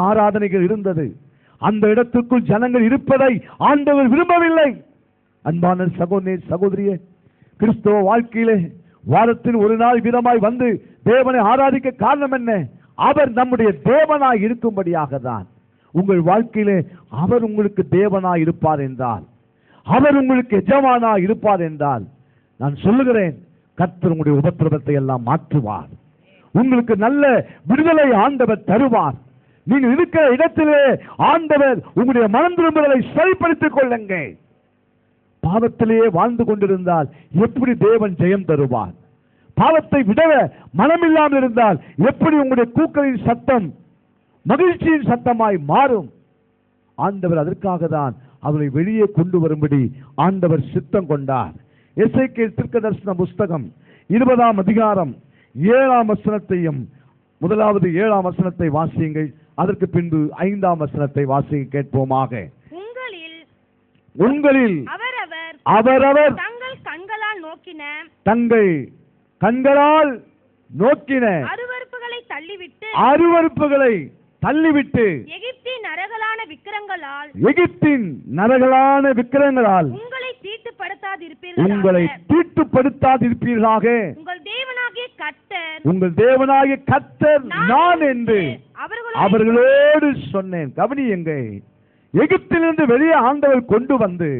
ஆராதனைகள் இருந்தது. அந்த இடத்துக்குள் ஜனங்கள் இருப்பதை ஆண்டவர் விரும்பவில்லை. அன்பான சகோதரனே, சகோதரியே, கிறிஸ்தவ வாழ்க்கையிலே வாரத்தில் ஒரு நாள் விதமாய் வந்து தேவனை ஆராதிக்க காரணம் என்ன? அவர் நம்முடைய தேவனாய் இருக்கும்படியாக தான். உங்கள் வாழ்க்கையிலே அவர் உங்களுக்கு தேவனாய் இருப்பார் என்றால், அவர் உங்களுக்கு எஜமானாய் இருப்பார் என்றால், நான் சொல்லுகிறேன், கர்த்தர் உங்களுடைய உபத்திரவத்தை எல்லாம் மாற்றுவார். உங்களுக்கு நல்ல விடுதலை ஆண்டவர் தருவார். நீங்கள் இருக்கிற இடத்திலே ஆண்டவர் உங்களுடைய மனம் திரும்புதலை சரிப்படுத்திக் கொள்ளுங்கள். பாவத்திலேயே வாழ்ந்து கொண்டிருந்தால் எப்படி தேவன் ஜெயம் தருவார்? பாவத்தை விட மனமில்லாமல் இருந்தால் எப்படி உங்களுடைய கூக்களின் சத்தம் மகிழ்ச்சியின் சத்தமாய் மாறும்? ஆண்டவர் அதற்காக தான் அவரை வெளியே கொண்டு வரும்படி ஆண்டவர் சித்தம் கொண்டார். எசேக்கியேல் தீர்க்கதரிசன புஸ்தகம் 20ஆம் அதிகாரம் 7ஆம் வசனத்தையும், முதலாவது 7ஆம் வசனத்தை வாசியுங்கள். அதற்கு பின்பு 5ஆம் வசனத்தை வாசிக்க கேட்போமாக. உங்களில் அவரவர் தங்கள் கண்களால் நோக்கின அருவருப்புகளை தள்ளிவிட்டு எகிப்தின் நரகலான விக்கிரகங்களால் உங்களை தீட்டுப்படுத்தாதிருப்பீர்களாக. உங்கள் தேவனாகிய கர்த்தர் நான் என்று அவர்களோடு சொன்னேன். கவனியுங்கள், எகிப்திலிருந்து வெளியே ஆண்டவர் கொண்டு வந்து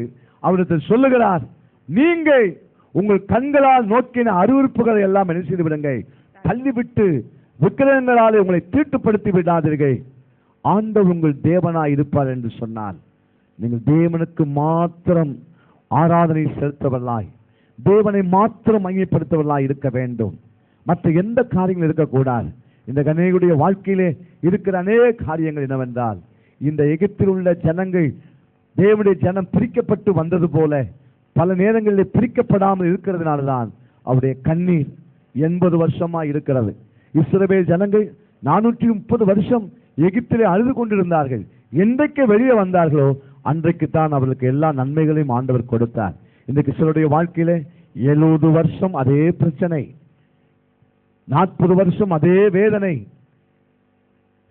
அவரிடத்தில் சொல்லுகிறார், நீங்கள் உங்கள் கண்களால் நோக்கின அருவருப்புகளை எல்லாம் என்ன செய்து விடுங்கள், தள்ளிவிட்டு விக்கிரகங்களாலே உங்களை தீட்டுப்படுத்தி விடாதீர்கள். ஆண்டவர் உங்கள் தேவனாய் இருப்பார் என்று சொன்னார். நீங்கள் தேவனுக்கு மாத்திரம் ஆராதனை செலுத்தவர்களாய், தேவனை மாத்திரம் மையப்படுத்தவர்களாய் இருக்க வேண்டும். மற்ற எந்த காரியங்கள் இருக்கக்கூடாது. இந்த கன்னிகையுடைய வாழ்க்கையிலே இருக்கிற அநேக காரியங்கள் என்னவென்றால், இந்த எகிப்தில் உள்ள ஜனங்கள், தேவனுடைய ஜனம் பிரிக்கப்பட்டு வந்தது போல பல நேரங்களில் பிரிக்கப்படாமல் இருக்கிறதுனால்தான் அவருடைய கண்ணீர் 80 வருஷமா இருக்கிறது. இஸ்ரவேல் ஜனங்கள் 430 வருஷம் எகிப்திலே அழுது கொண்டிருந்தார்கள். என்றைக்கு வெளியே வந்தார்களோ அன்றைக்கு தான் அவர்களுக்கு எல்லா நன்மைகளையும் ஆண்டவர் கொடுத்தார். இன்றைக்கு சிலருடைய வாழ்க்கையிலே 70 வருஷம் அதே பிரச்சனை, 40 வருஷம் அதே வேதனை.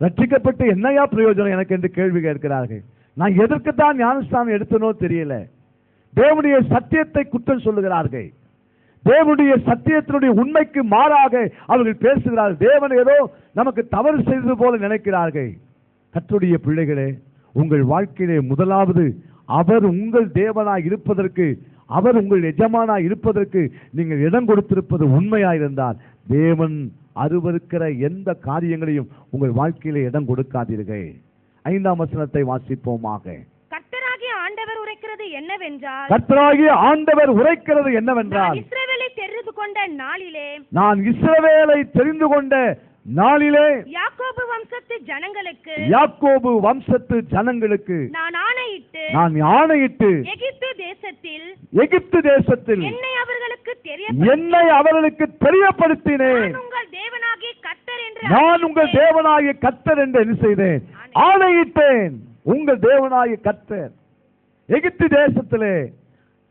ரட்சிக்கப்பட்டு என்னையா பிரயோஜனம் எனக்கு என்று கேள்வி கேட்கிறார்கள். நான் எதற்குத்தான் ஞானஸ்தானம் எடுத்தனோ தெரியல. தேவனுடைய சத்தியத்தை குற்றம் சொல்லுகிறார்கள். தேவனுடைய சத்தியத்தினுடைய உண்மைக்கு மாறாக அவர்கள் பேசுகிறார்கள். தேவன் ஏதோ நமக்கு தவறு செய்தது போல நினைக்கிறார்கள். கர்த்தருடைய பிள்ளைகளே, உங்கள் வாழ்க்கையிலே முதலாவது அவர் உங்கள் தேவனாய் இருப்பதற்கு, அவர் உங்கள் எஜமானாய் இருப்பதற்கு நீங்கள் இடம் கொடுத்திருப்பது உண்மையாயிருந்தால், தேவன் அருவருக்கிற எந்த காரியங்களையும் உங்கள் வாழ்க்கையிலே இடம் கொடுக்காதீர்கள். 5ஆம் வசனத்தை வாசிப்போமாக. கர்த்தராகிய ஆண்டவர் உரைக்கிறது என்னவென்றால், நான் இஸ்ரவேலை தெரிந்து கொண்ட நாளிலே யாக்கோபு வம்சத்து ஜனங்களுக்கு நான் ஆணையிட்டு எகிப்து தேசத்தில் என்னை அவர்களுக்கு தெரியப்படுத்தினேன். நான் உங்கள் தேவனாகிய கர்த்தர் என்று என்ன செய்தேன்? ஆணையிட்டேன். உங்கள் தேவனாகிய கர்த்தர். எகிப்து தேசத்திலே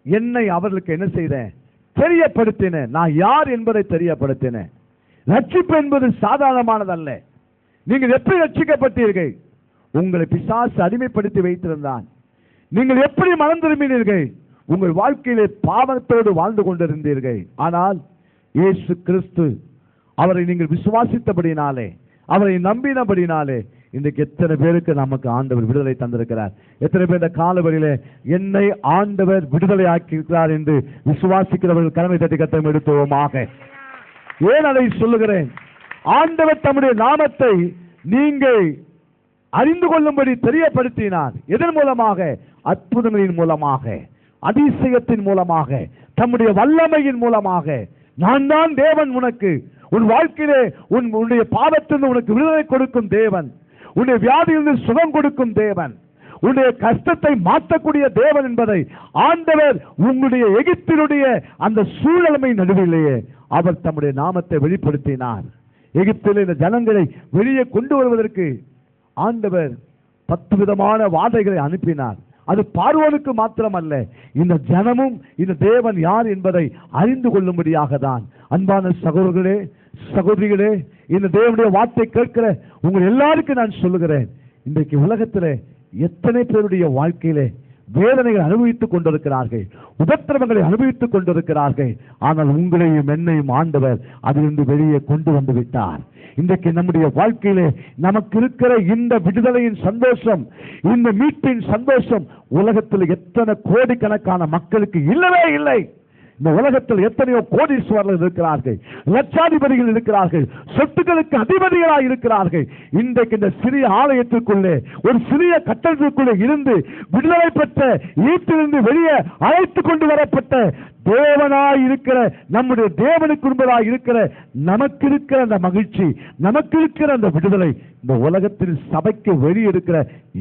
என்னை அவர்களுக்கு என்ன செய்தேன்? தெரியப்படுத்தினேன். நான் யார் என்பதை தெரியப்படுத்தினேன். ரட்சிப்பு என்பது சாதாரணமானதல்ல. நீங்கள் எப்படி ரட்சிக்கப்பட்டீர்கள்? உங்களை பிசாசு அடிமைப்படுத்தி வைத்திருந்தான். நீங்கள் எப்படி மனம் திரும்பினீர்கள்? உங்கள் வாழ்க்கையிலே பாவத்தோடு வாழ்ந்து கொண்டிருந்தீர்கள். ஆனால் இயேசு கிறிஸ்து, அவரை நீங்கள் விசுவாசித்தபடினாலே, அவரை நம்பினபடினாலே இன்றைக்கு எத்தனை பேருக்கு நமக்கு ஆண்டவர் விடுதலை தந்திருக்கிறார். எத்தனை பேர் இந்த காலவெளியிலே என்னை ஆண்டவர் விடுதலை ஆக்கியிருக்கிறார் என்று விசுவாசிக்கிறவர்கள் கரமை தட்டி கத்தம் எடுத்துவோமாக. ஏன் அதை சொல்லுகிறேன்? ஆண்டவர் தம்முடைய நாமத்தை நீங்கள் அறிந்து கொள்ளும்படி தெரியப்படுத்தினார். எதன் மூலமாக? அற்புதங்களின் மூலமாக, அதிசயத்தின் மூலமாக, தம்முடைய வல்லமையின் மூலமாக. நான் தான் தேவன், உனக்கு உன் வாழ்க்கையிலே உன்னுடைய பாவத்திலிருந்து உனக்கு விடுதலை கொடுக்கும் தேவன், உன்னுடைய வியாதியிலிருந்து சுகம் கொடுக்கும் தேவன், உன்னுடைய கஷ்டத்தை மாற்றக்கூடிய தேவன் என்பதை ஆண்டவர் உங்களுடைய எகிப்தினுடைய அந்த சூழலை நடுவிலேயே அவர் தம்முடைய நாமத்தை வெளிப்படுத்தினார். எகிப்தில் இந்த ஜனங்களை வெளியே கொண்டு வருவதற்கு ஆண்டவர் 10 விதமான வாதைகளை அனுப்பினார். அது பார்வோனுக்கு மாத்திரமல்ல, இந்த ஜனமும் இந்த தேவன் யார் என்பதை அறிந்து கொள்ளும்படியாக தான். அன்பான சகோதரர்களே, சகோதரிகளே, இந்த தேவனுடைய வார்த்தை கேட்கிற உங்கள் எல்லாருக்கும் நான் சொல்லுகிறேன், இன்றைக்கு உலகத்தில் எத்தனை பேருடைய வாழ்க்கையிலே வேதனைகள் அனுபவித்துக் கொண்டிருக்கிறார்கள், உபத்திரவங்களை அனுபவித்துக் கொண்டிருக்கிறார்கள். ஆனால் உங்களையும் என்னையும் ஆண்டவர் அதிலிருந்து வெளியே கொண்டு வந்து விட்டார். இன்றைக்கு நம்முடைய வாழ்க்கையிலே நமக்கு இருக்கிற இந்த விடுதலையின் சந்தோஷம், இந்த மீட்பின் சந்தோஷம் உலகத்தில் எத்தனை கோடிக்கணக்கான மக்களுக்கு இல்லவே இல்லை. இந்த உலகத்தில் எத்தனையோ கோடீஸ்வரர்கள் இருக்கிறார்கள், லட்சாதிபதிகள் இருக்கிறார்கள், சொத்துக்களுக்கு அதிபதிகளாக இருக்கிறார்கள். இன்றைக்கு இந்த சிறிய ஆலயத்திற்குள்ளே, ஒரு சிறிய கட்டடத்திற்குள்ளே இருந்து விடுதலை பெற்ற, ஈட்டிலிருந்து வெளியே அழைத்து கொண்டு வரப்பட்ட தேவனாய் இருக்கிற நம்முடைய தேவனுக்கு உண்பதாய் இருக்கிற நமக்கு இருக்கிற அந்த மகிழ்ச்சி, நமக்கு இருக்கிற அந்த விடுதலை இந்த உலகத்தில் சபைக்கு வெளியே இருக்கிற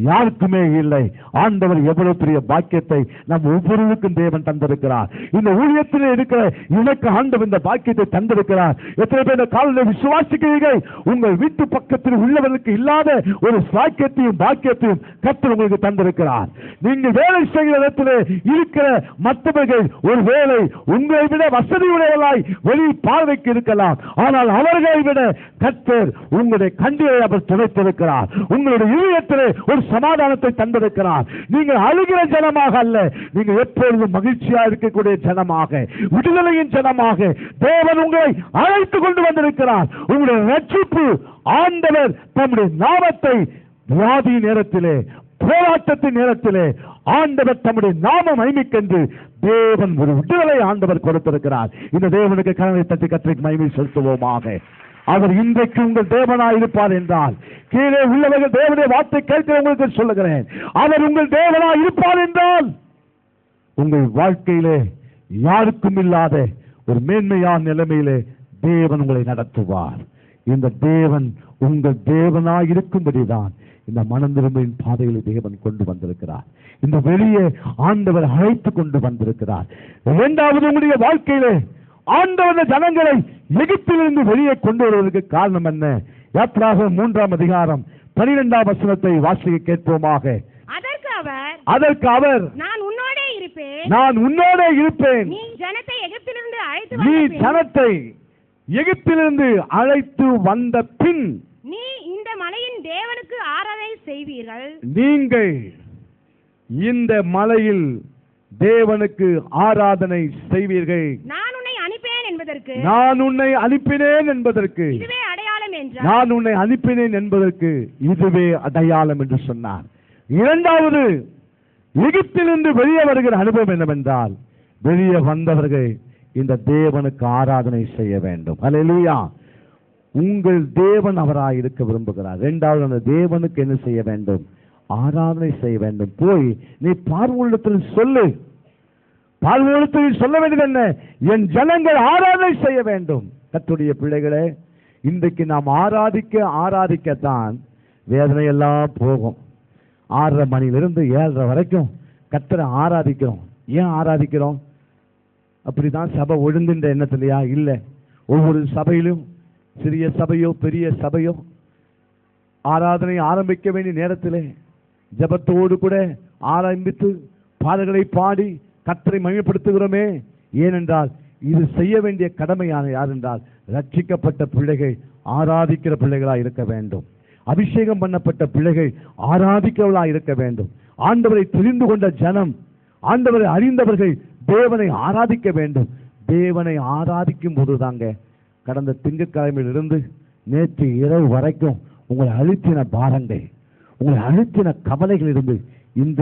யாருக்குமே இல்லை. ஆண்டவர் எவ்வளவு பெரிய பாக்கியத்தை நம் ஒவ்வொருவருக்கும் தேவன் தந்திருக்கிறார். இந்த ஊழியத்தில் இருக்கிற எனக்கு ஆண்டவர் இந்த பாக்கியத்தை தந்திருக்கிறார். எத்தனை பேர் இந்த காலையில் விசுவாசிக்கிறீர்கள்? உங்கள் வீட்டு பக்கத்தில் உள்ளவர்களுக்கு இல்லாத ஒரு பாக்கியத்தையும் பாக்கியத்தையும் கர்த்தர் உங்களுக்கு தந்திருக்கிறார். நீங்கள் வேலை செய்கிற இடத்தில் இருக்கிற மற்றவர்கள் ஒரு வேலை உங்களை விட வசதியுடையவர்களாய் வெளி பார்வைக்கு இருக்கலாம், ஆனால் அவர்களை விட கர்த்தர் உங்களுடைய கண்களை அவர் துடைத்திருக்கிறார். உங்களுடைய இதயத்திலே ஒரு சமாதானத்தை தந்திருக்கிறார். நீங்கள் அழுகிற ஜனமாக அல்ல, நீங்கள் எப்பொழுதும் மகிழ்ச்சியாக இருக்கக்கூடிய ஜனமாக, விடுதலையின் ஜனமாக தேவன் உங்களை அழைத்துக் கொண்டு வந்திருக்கிறார். உங்களுடைய ரட்சிப்பு ஆண்டவர் தம்முடைய நாமத்தை வியாதி நேரத்திலே, போராட்டத்தின் நேரத்திலே ஆண்டவர் தம்முடைய நாம மகிமைக்கென்று தேவன் ஒரு விடுதலை ஆண்டவர் கொடுத்திருக்கிறார். இந்த தேவனுக்கு கரங்களை தட்டி கர்த்தருக்கு மகிமை செலுத்துவோமாக. அவர் இன்றைக்கு உங்கள் தேவனாய் இருப்பார் என்றால், கீழே உள்ளவர்கள் தேவனுடைய வார்த்தை கேட்கிறவங்களுக்கு சொல்லுகிறேன், அவர் உங்கள் தேவனாய் இருப்பார் என்றால் உங்கள் வாழ்க்கையிலே யாருக்கும் இல்லாத ஒரு மேன்மையான நிலைமையிலே தேவன் உங்களை நடத்துவார். இந்த தேவன் உங்கள் தேவனாய் இருக்கும்படிதான் இந்த மனம் திரும்பின் பாதையில் தேவன் கொண்டு வந்திருக்கிறார். இந்த வெளியே ஆண்டவர் அழைத்து கொண்டு வந்திருக்கிறார். இரண்டாவது, உங்களுடைய வாழ்க்கையிலே ஆண்டவர் ஜனங்களை எகிப்திலிருந்து வெளியே கொண்டு வருவதற்கு காரணம் என்ன? யாத்ராகமம் 3ஆம் அதிகாரம் 12ஆம் வசனத்தை வாசிக்க கேட்போமாக. அதற்கு அவர் நான் உன்னோடே இருப்பேன், நீ ஜனத்தை எகிப்திலிருந்து அழைத்து வந்த பின் நீ இந்த மலையின் தேவனுக்கு ஆராதனை செய்வீர்கள். நீங்கள் இந்த மலையில் தேவனுக்கு ஆராதனை செய்வீர்கள். நான் உன்னை அனுப்பினேன் என்பதற்கு இதுவே அடையாளம் என்றார். நான் உன்னை அனுப்பினேன் என்பதற்கு இதுவே அடையாளம் என்று சொன்னார். இரண்டாவது, எகிப்திலிருந்து வெளியே வருகிற அனுபவம் என்னவென்றால், வெளியே வந்தவர்கள் இந்த தேவனுக்கு ஆராதனை செய்ய வேண்டும். அல்லேலூயா. உங்கள் தேவன் அவராய் இருக்க விரும்புகிறார். இரண்டாவது, அந்த தேவனுக்கு என்ன செய்ய வேண்டும்? ஆராதனை செய்ய வேண்டும். போய் நீ பார்வோனிடத்தில் சொல்லு. பார்வோனிடத்தில் சொல்ல வேண்டியது என்ன? என் ஜனங்கள் ஆராதனை செய்ய வேண்டும். கர்த்தருடைய பிள்ளைகளே, இன்றைக்கு நாம் ஆராதிக்கத்தான் வேதனை எல்லாம் போகும். 6:30 மணியிலிருந்து 7:30 வரைக்கும் கர்த்தரை ஆராதிக்கிறோம். ஏன் ஆராதிக்கிறோம்? அப்படிதான் சபை ஒழுங்குன்ற எண்ணத்திலையா? இல்லை. ஒவ்வொரு சபையிலும், சிறிய சபையோ பெரிய சபையோ, ஆராதனை ஆரம்பிக்க வேண்டிய நேரத்திலே ஜபத்தோடு கூட ஆரம்பித்து பாடல்களை பாடி கர்த்தரை மகிமைப்படுத்துகிறோமே. ஏனென்றால் இது செய்ய வேண்டிய கடமையான யார் என்றால், ரட்சிக்கப்பட்ட பிள்ளைகள் ஆராதிக்கிற பிள்ளைகளாக இருக்க வேண்டும். அபிஷேகம் பண்ணப்பட்ட பிள்ளைகள் ஆராதிக்கிறவர்களாக இருக்க வேண்டும். ஆண்டவரை தெரிந்து கொண்ட ஜனம், ஆண்டவரை அறிந்தவர்கள் தேவனை ஆராதிக்க வேண்டும். தேவனை ஆராதிக்கும் போது தாங்க கடந்த திங்கட்கிழமையிலிருந்து நேற்று இரவு வரைக்கும் உங்களை அழுத்தின பாரங்கள், உங்களை அழுத்தின கவலைகள் இருந்து இந்த